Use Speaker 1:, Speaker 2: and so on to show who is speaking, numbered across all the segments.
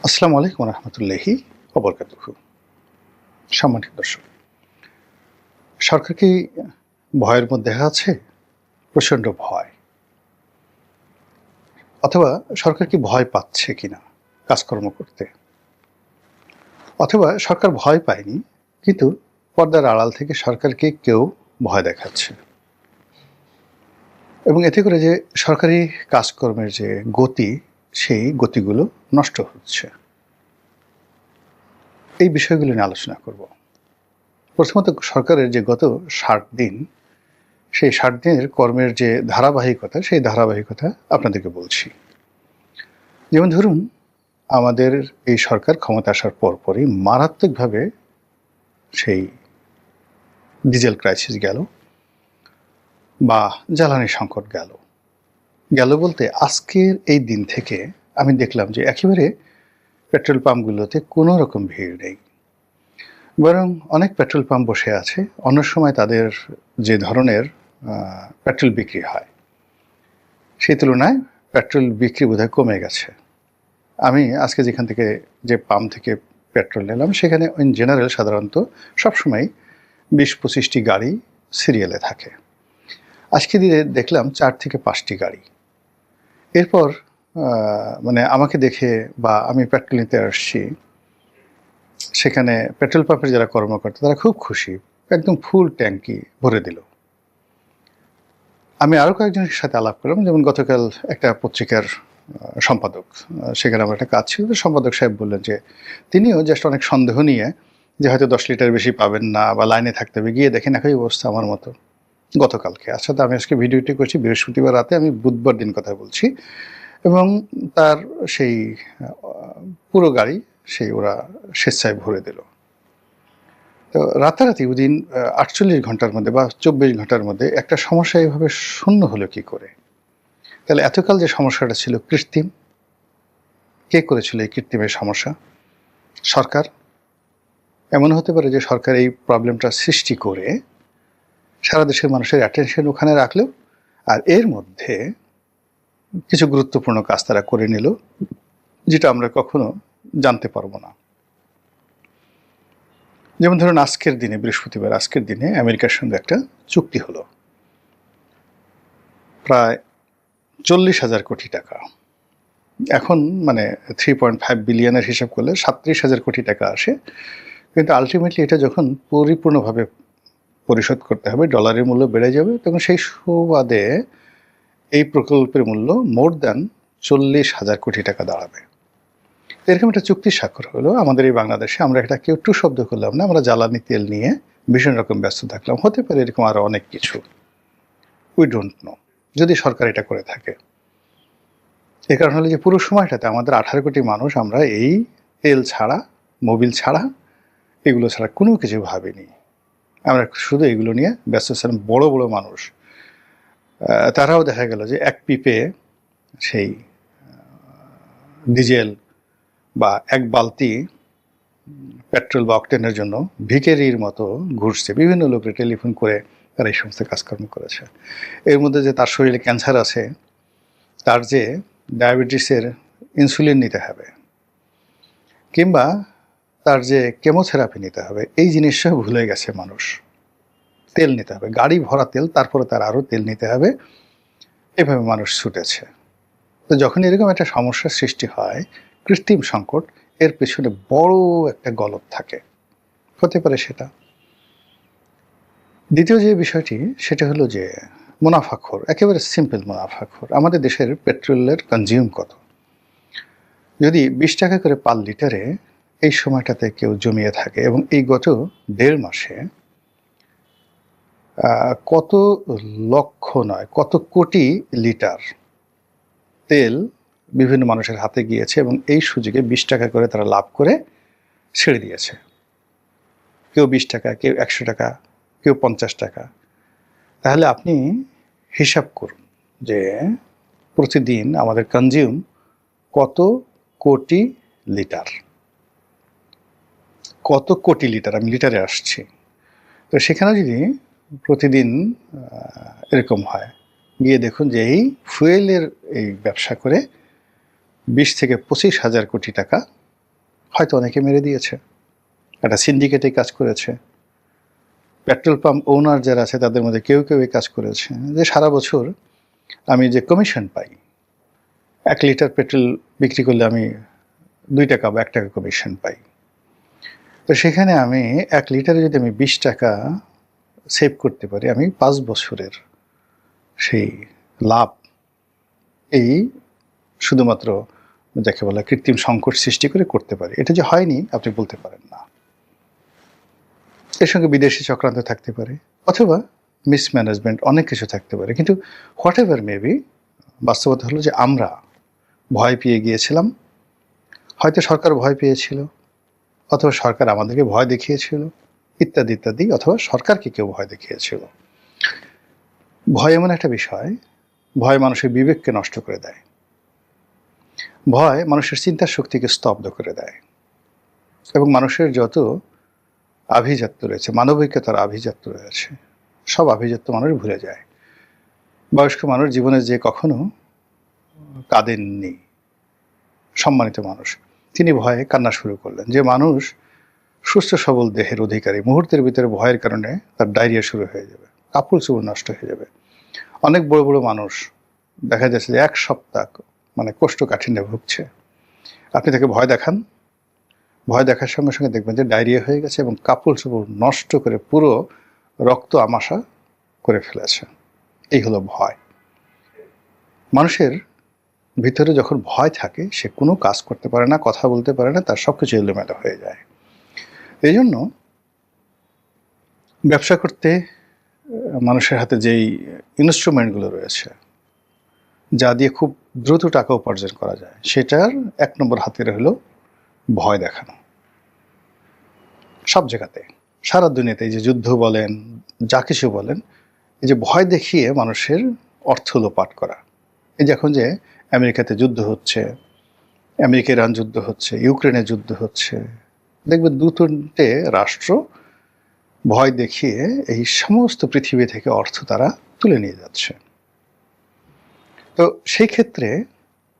Speaker 1: আসসালামু আলাইকুম রহমতুল্লাহি ওবরকাতুহু। সম্মানিত দর্শক, সরকার কি ভয়ের মধ্যে আছে? প্রচণ্ড ভয়, অথবা সরকার কি ভয় পাচ্ছে কিনা কাজকর্ম করতে, অথবা সরকার ভয় পায়নি কিন্তু পর্দার আড়াল থেকে সরকারকে কেউ ভয় দেখাচ্ছে, এবং এতে করে যে সরকারি কাজকর্মের যে গতি, সেই গতিগুলো নষ্ট হচ্ছে। এই বিষয়গুলো নিয়ে আলোচনা করব। প্রথমত, সরকারের যে গত 60 দিন, সেই 60 দিনের কর্মের যে ধারাবাহিকতা, সেই ধারাবাহিকতা আপনাদেরকে বলছি। যেমন ধরুন, আমাদের এই সরকার ক্ষমতা আসার পরপরই মারাত্মকভাবে সেই ডিজেল ক্রাইসিস গেল, বা জ্বালানি সংকট গেল বলতে আজকের এই দিন থেকে আমি দেখলাম যে একেবারে পেট্রোল পাম্পগুলোতে কোনো রকম ভিড় নেই, বরং অনেক পেট্রোল পাম্প বসে আছে। অন্য সময় তাদের যে ধরনের পেট্রোল বিক্রি হয়, সেই তুলনায় পেট্রোল বিক্রি বোধহয় কমে গেছে। আমি আজকে যেখান থেকে, যে পাম্প থেকে পেট্রোল নিলাম, সেখানে ইন জেনারেল সাধারণত সবসময় 20-25টি গাড়ি সিরিয়ালে থাকে। আজকে দিয়ে দেখলাম 4 থেকে 5টি গাড়ি। এরপর মানে আমাকে দেখে, বা আমি পেট্রোল নিতে আসছি, সেখানে পেট্রোল পাম্পের যারা কর্মকর্তা তারা খুব খুশি, একদম ফুল ট্যাঙ্কি ভরে দিল। আমি আরও কয়েকজনের সাথে আলাপ করলাম, যেমন গতকাল একটা পত্রিকার সম্পাদক, সেখানে আমার একটা কাজ ছিল। সম্পাদক সাহেব বললেন যে তিনিও জাস্ট অনেক সন্দেহ নিয়ে, যে হয়তো 10 লিটার বেশি পাবেন না বা লাইনে থাকতে হবে, গিয়ে দেখেন একই অবস্থা আমার মতো গতকালকে। আচ্ছা, তো আমি আজকে ভিডিওটি করছি বৃহস্পতিবার রাতে, আমি বুধবার দিন কথা বলছি, এবং তার সেই পুরো গাড়ি সেই ওরা স্বেচ্ছায় ভরে দিল। তো রাতারাতি ওদিন 48 ঘন্টার মধ্যে বা 24 ঘন্টার মধ্যে একটা সমস্যা এইভাবে শূন্য হলো কি করে? তাহলে এতকাল যে সমস্যাটা ছিল কৃত্রিম, কে করেছিল এই কৃত্রিমের সমস্যা? সরকার। এমন হতে পারে যে সরকার এই প্রবলেমটা সৃষ্টি করে সারা দেশের মানুষের অ্যাটেনশন ওখানে রাখলো, আর এর মধ্যে কিছু গুরুত্বপূর্ণ কাজ তারা করে নিল, যেটা আমরা কখনো জানতে পারবো না। যেমন ধরুন, আজকের দিনে, বৃহস্পতিবার আজকের দিনে আমেরিকার সঙ্গে একটা চুক্তি হলো প্রায় 40,000 কোটি টাকা। এখন মানে 3.5 বিলিয়নের হিসাব করলে 37,000 কোটি টাকা আসে, কিন্তু আলটিমেটলি এটা যখন পরিপূর্ণভাবে পরিশোধ করতে হবে, ডলারের মূল্য বেড়ে যাবে, তখন সেই সুবাদে এই প্রকল্পের মূল্য মোর দ্যান 40,000 কোটি টাকা দাঁড়াবে। এরকম একটা চুক্তি স্বাক্ষর হলো আমাদের এই বাংলাদেশে। আমরা একটা কেউ টু শব্দ করলাম না, আমরা জ্বালানি তেল নিয়ে ভীষণ রকম ব্যস্ত থাকলাম। হতে পারে এরকম আরও অনেক কিছু, উই ডোন্ট নো, যদি সরকার এটা করে থাকে। এর কারণ হলো যে পুরো সময়টাতে আমাদের 18 কোটি মানুষ আমরা এই তেল ছাড়া, মোবিল ছাড়া, এগুলো ছাড়া কোনো কিছু ভাবিনি। আমরা শুধু এগুলো নিয়ে ব্যস্ত ছিলাম। বড় বড় মানুষ, তারাও দেখা গেল যে এক পিপে সেই ডিজেল বা এক বালতি পেট্রোল বা অকটেনের জন্য ভিখারির মতো ঘুরছে। বিভিন্ন লোকের টেলিফোন করে তারা এই সমস্ত কাজকর্ম করেছে। এর মধ্যে যে তার শরীরে ক্যান্সার আছে, তার যে ডায়াবেটিসের ইনসুলিন নিতে হবে, কিংবা তার যে কেমোথেরাপি নিতে হবে, এই জিনিসটা ভুলে গেছে মানুষ। তেল নিতে হবে, গাড়ি ভরা তেল, তারপরে তার আরও তেল নিতে হবে, এভাবে মানুষ ছুটেছে। তো যখন এরকম একটা সমস্যার সৃষ্টি হয়, কৃত্রিম সংকট, এর পেছনে বড় একটা গলদ থাকে, হতে পারে সেটা। দ্বিতীয় যে বিষয়টি, সেটা হলো যে মুনাফাখোর, একেবারে সিম্পল মুনাফাখোর। আমাদের দেশের পেট্রোলের কনজিউম কত? যদি 20 টাকা করে পার লিটারে এই সময়টাতে কেউ জমিয়ে থাকে, এবং এই গত 1.5 মাসে কত লক্ষ নয়, কত কোটি লিটার তেল বিভিন্ন মানুষের হাতে গিয়েছে, এবং এই সুযোগে 20 টাকা করে তারা লাভ করে ছেড়ে দিয়েছে। কেউ 20 টাকা, কেউ 100 টাকা, কেউ 50 টাকা। তাহলে আপনি হিসাব করুন যে প্রতিদিন আমাদের কনজিউম কত কোটি লিটার, কত কোটি লিটার, আমি লিটারে আসছি। তো সেখানে যদি প্রতিদিন এরকম হয়, গিয়ে দেখুন যে এই ফুয়েলের এই ব্যবসা করে 20 থেকে 25 হাজার কোটি টাকা হয়তো অনেকে মেরে দিয়েছে, একটা সিন্ডিকেটে কাজ করেছে, পেট্রোল পাম্প ওনার যারা আছে তাদের মধ্যে কেউ কেউ এই কাজ করেছে, যে সারা বছর আমি যে কমিশন পাই, 1 লিটার পেট্রোল বিক্রি করলে আমি 2 টাকা বা 1 টাকা কমিশন পাই। তো সেখানে আমি 1 লিটারে যদি আমি 20 টাকা সেভ করতে পারি, আমি 5 বছরের সেই লাভ এই শুধুমাত্র যাকে বলা কৃত্রিম সংকট সৃষ্টি করে করতে পারি। এটা যে হয়নি আপনি বলতে পারেন না। এর সঙ্গে বিদেশি চক্রান্ত থাকতে পারে, অথবা মিসম্যানেজমেন্ট, অনেক কিছু থাকতে পারে। কিন্তু হোয়াট এভার মেবি, বাস্তবতা হলো যে আমরা ভয় পেয়ে গিয়েছিলাম। হয়তো সরকার ভয় পেয়েছিল, অথবা সরকার আমাদেরকে ভয় দেখিয়েছিল, ইত্যাদি ইত্যাদি, অথবা সরকারকে কেউ ভয় দেখিয়েছিল। ভয় এমন একটা বিষয়, ভয় মানুষের বিবেককে নষ্ট করে দেয়, ভয় মানুষের চিন্তার শক্তিকে স্তব্ধ করে দেয়, এবং মানুষের যত আভিজাত্য রয়েছে, মানবিকতার আভিজাত্য রয়েছে, সব আভিজাত্য মানুষ ভুলে যায়। বয়স্ক মানুষ জীবনে যে কখনো কাঁদেননি, সম্মানিত মানুষ, তিনি ভয়ে কান্না শুরু করলেন। যে মানুষ সুস্থ সবল দেহের অধিকারী, মুহূর্তের ভিতরে ভয়ের কারণে তার ডায়রিয়া শুরু হয়ে যাবে, কাপড় চোপড় নষ্ট হয়ে যাবে। অনেক বড় বড় মানুষ দেখা যাচ্ছে যে 1 সপ্তাহ কোষ্ঠকাঠিন্যে ভুগছে। আপনি তাকে ভয় দেখান, ভয় দেখার সঙ্গে সঙ্গে দেখবেন যে ডায়রিয়া হয়ে গেছে এবং কাপড় চোপড় নষ্ট করে পুরো রক্ত আমাশা করে ফেলেছে। এই হলো ভয়। মানুষের ভিতরে যখন ভয় থাকে, সে কোনো কাজ করতে পারে না, কথা বলতে পারে না, তার সব কিছু এলোমেলো হয়ে যায়। এই জন্য ব্যবসা করতে মানুষের হাতে যেই ইনস্ট্রুমেন্টগুলো রয়েছে, যা দিয়ে খুব দ্রুত টাকা উপার্জন করা যায়, সেটার 1 নম্বর হাতিয়ার হলো ভয় দেখানো। সব জায়গাতে, সারা দুনিয়াতে, এই যে যুদ্ধ বলেন, যা কিছু বলেন, এই যে ভয় দেখিয়ে মানুষের অর্থ লোপাট করা। এই যে এখন যে আমেরিকাতে যুদ্ধ হচ্ছে, আমেরিকা ইরান যুদ্ধ হচ্ছে, ইউক্রেনে যুদ্ধ হচ্ছে, দেখবেন 2-3টে রাষ্ট্র ভয় দেখিয়ে এই সমস্ত পৃথিবী থেকে অর্থ তারা তুলে নিয়ে যাচ্ছে। তো সেই ক্ষেত্রে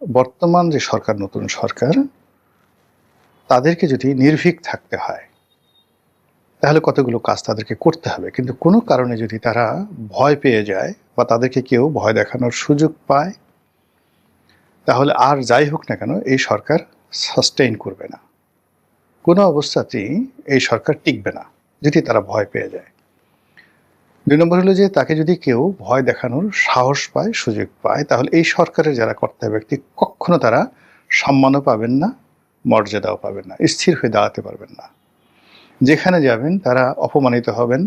Speaker 1: বর্তমান যে সরকার, নতুন সরকার, তাদেরকে যদি নির্ভীক থাকতে হয়, তাহলে কতগুলো কাজ তাদেরকে করতে হবে। কিন্তু কোনো কারণে যদি তারা ভয় পেয়ে যায় বা তাদেরকে কেউ ভয় দেখানোর সুযোগ পায়, তাহলে আর যাই হোক না কেন এই সরকার সাস্টেইন করবে না, কোনো অবস্থাতেই এই সরকার টিকবে না যদি তারা ভয় পেয়ে যায়। 2 নম্বর হলো যে তাকে যদি কেউ ভয় দেখানোর সাহস পায়, সুযোগ পায়, তাহলে এই সরকারের যারা কর্তা ব্যক্তি কখনো তারা সম্মানও পাবেন না, মর্যাদাও পাবেন না, স্থির হয়ে দাঁড়াতে পারবেন না। যেখানে যাবেন তারা অপমানিত হবেন,